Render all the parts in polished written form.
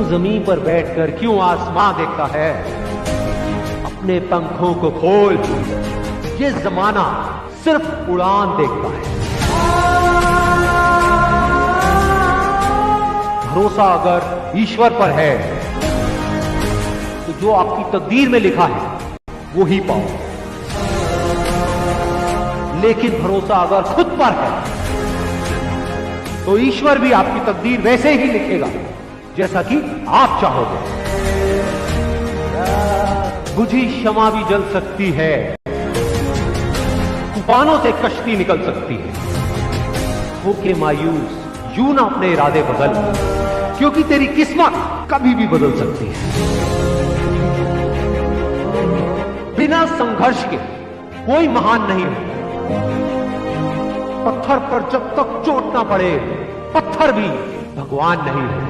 जमीन पर बैठकर क्यों आसमां देखता है? अपने पंखों को खोल, ये जमाना सिर्फ उड़ान देखता है। भरोसा अगर ईश्वर पर है तो जो आपकी तकदीर में लिखा है वो ही पाओ, लेकिन भरोसा अगर खुद पर है तो ईश्वर भी आपकी तकदीर वैसे ही लिखेगा जैसा कि आप चाहोगे। बुझी शमा भी जल सकती है, तूफानों से कश्ती निकल सकती है। होके मायूस यूं ना अपने इरादे बदल, क्योंकि तेरी किस्मत कभी भी बदल सकती है। बिना संघर्ष के कोई महान नहीं है। पत्थर पर जब तक चोट ना पड़े, पत्थर भी भगवान नहीं है।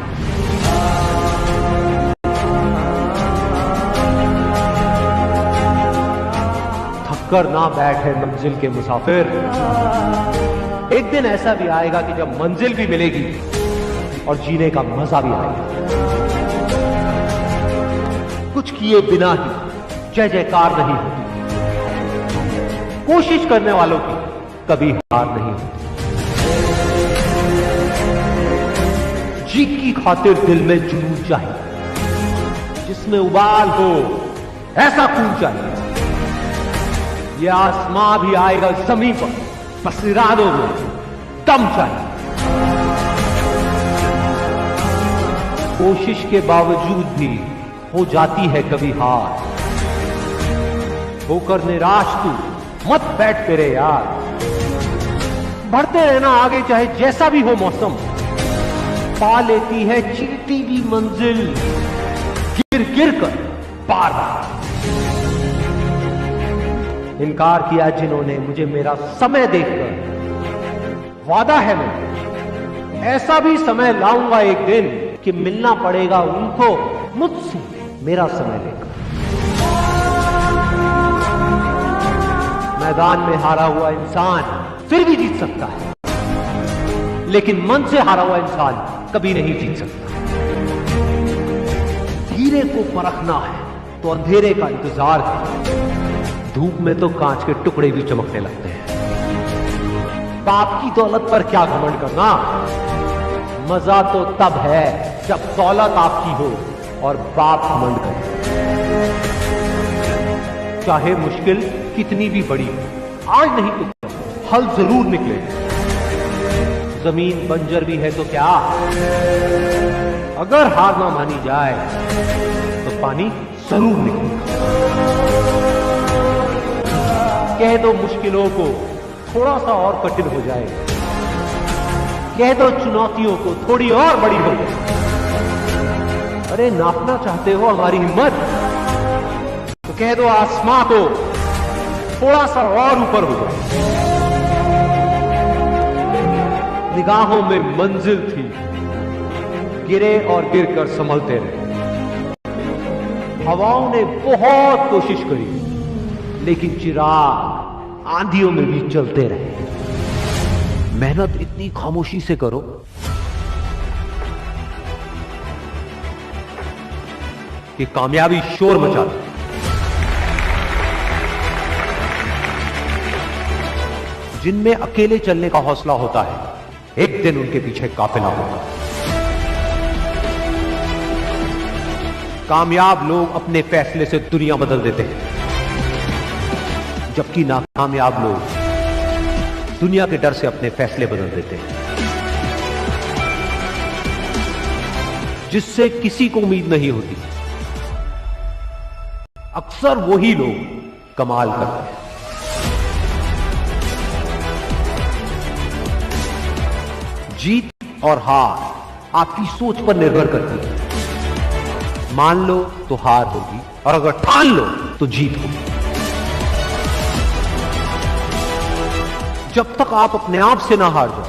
थककर ना बैठे मंजिल के मुसाफिर, एक दिन ऐसा भी आएगा कि जब मंजिल भी मिलेगी और जीने का मजा भी आएगा। कुछ किए बिना ही जय जयकार नहीं होती, कोशिश करने वालों की कभी हार नहीं होती। जीत की खातिर दिल में जुनून चाहिए, जिसमें उबाल हो ऐसा खून चाहिए। यह आसमां भी आएगा जमीन पर, बस इरादों में दम चाहिए। कोशिश के बावजूद भी हो जाती है कभी हार, होकर निराश तू मत बैठ मेरे यार। बढ़ते रहना आगे चाहे जैसा भी हो मौसम, पा लेती है चींटी भी मंजिल गिर गिर कर पार बार। इनकार किया जिन्होंने मुझे मेरा समय देखकर, वादा है मैं ऐसा भी समय लाऊंगा एक दिन कि मिलना पड़ेगा उनको मुझसे मेरा समय लेकर। मैदान में हारा हुआ इंसान फिर भी जीत सकता है, लेकिन मन से हारा हुआ इंसान कभी नहीं जीत सकता। हीरे को परखना है तो अंधेरे का इंतजार कर। धूप में तो कांच के टुकड़े भी चमकने लगते हैं। बाप की दौलत पर क्या घमंड करना, मजा तो तब है जब दौलत आपकी हो और बाप घमंड करे। चाहे मुश्किल कितनी भी बड़ी हो, आज नहीं तो हल जरूर निकलेगा। जमीन बंजर भी है तो क्या, अगर हार ना मानी जाए तो पानी जरूर निकलेगा। कह दो मुश्किलों को थोड़ा सा और कठिन हो जाए, कह दो चुनौतियों को थोड़ी और बड़ी हो जाए। अरे नापना चाहते हो हमारी हिम्मत, तो कह दो आसमां को थोड़ा सा और ऊपर हो जाए। निगाहों में मंजिल थी, गिरे और गिरकर संभलते रहे। हवाओं ने बहुत कोशिश करी, लेकिन चिराग आंधियों में भी चलते रहे। मेहनत इतनी खामोशी से करो कि कामयाबी शोर मचा दे। जिनमें अकेले चलने का हौसला होता है, एक दिन उनके पीछे काफिला होगा। कामयाब लोग अपने फैसले से दुनिया बदल देते हैं, जबकि नाकामयाब लोग दुनिया के डर से अपने फैसले बदल देते हैं। जिससे किसी को उम्मीद नहीं होती, अक्सर वही लोग कमाल करते हैं। जीत और हार आपकी सोच पर निर्भर करती है। मान लो तो हार होगी, और अगर ठान लो तो जीत होगी। जब तक आप अपने आप से ना हार जाओ,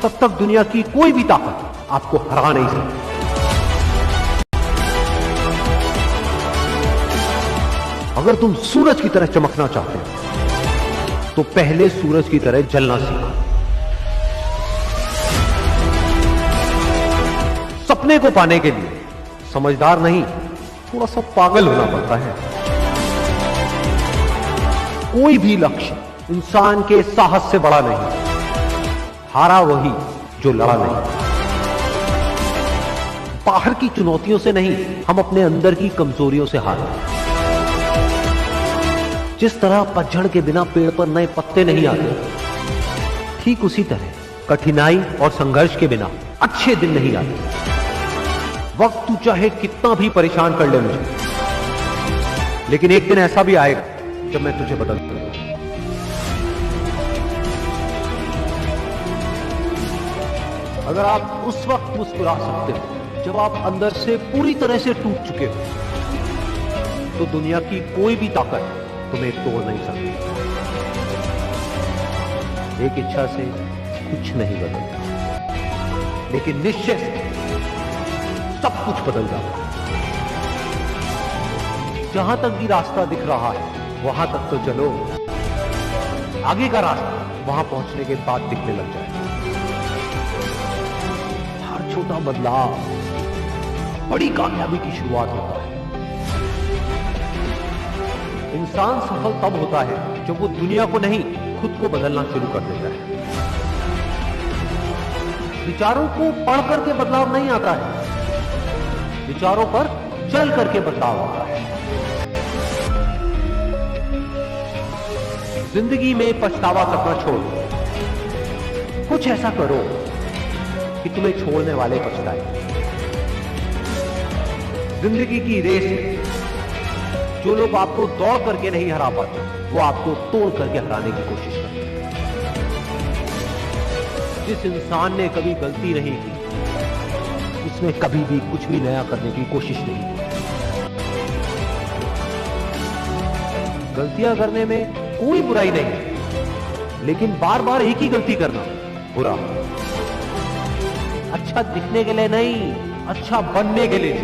तब तक दुनिया की कोई भी ताकत आपको हरा नहीं सकती। अगर तुम सूरज की तरह चमकना चाहते हो, तो पहले सूरज की तरह जलना सीखो। सपने को पाने के लिए समझदार नहीं, थोड़ा सा पागल होना पड़ता है। कोई भी लक्ष्य इंसान के साहस से बड़ा नहीं। हारा वही जो लड़ा नहीं। बाहर की चुनौतियों से नहीं, हम अपने अंदर की कमजोरियों से हारे। जिस तरह पतझड़ के बिना पेड़ पर नए पत्ते नहीं आते, ठीक उसी तरह कठिनाई और संघर्ष के बिना अच्छे दिन नहीं आते। वक्त तू चाहे कितना भी परेशान कर ले मुझे, लेकिन एक दिन ऐसा भी आएगा जब मैं तुझे बदल दूंगा। अगर आप उस वक्त मुस्कुरा सकते हो जब आप अंदर से पूरी तरह से टूट चुके हो, तो दुनिया की कोई भी ताकत तुम्हें तोड़ नहीं सकती। एक इच्छा से कुछ नहीं बदलता, लेकिन निश्चय से सब कुछ बदल जाता है। जहां तक भी रास्ता दिख रहा है वहां तक तो चलो, आगे का रास्ता वहां पहुंचने के बाद दिखने लग जाए। हर छोटा बदलाव बड़ी कामयाबी की शुरुआत होता है। इंसान सफल तब होता है जब वो दुनिया को नहीं, खुद को बदलना शुरू कर देता है। विचारों को पढ़ करके बदलाव नहीं आता है, विचारों पर चल करके बदलाव आता है। जिंदगी में पछतावा करना छोड़ो, कुछ ऐसा करो कि तुम्हें छोड़ने वाले पछताए। जिंदगी की रेस में जो लोग आपको दौड़ करके नहीं हरा पाते, वो आपको तोड़ करके हराने की कोशिश करते हैं। जिस इंसान ने कभी गलती नहीं की, उसने कभी भी कुछ भी नया करने की कोशिश नहीं की। गलतियां करने में कोई बुराई नहीं, लेकिन बार बार एक ही गलती करना बुरा। अच्छा दिखने के लिए नहीं, अच्छा बनने के लिए।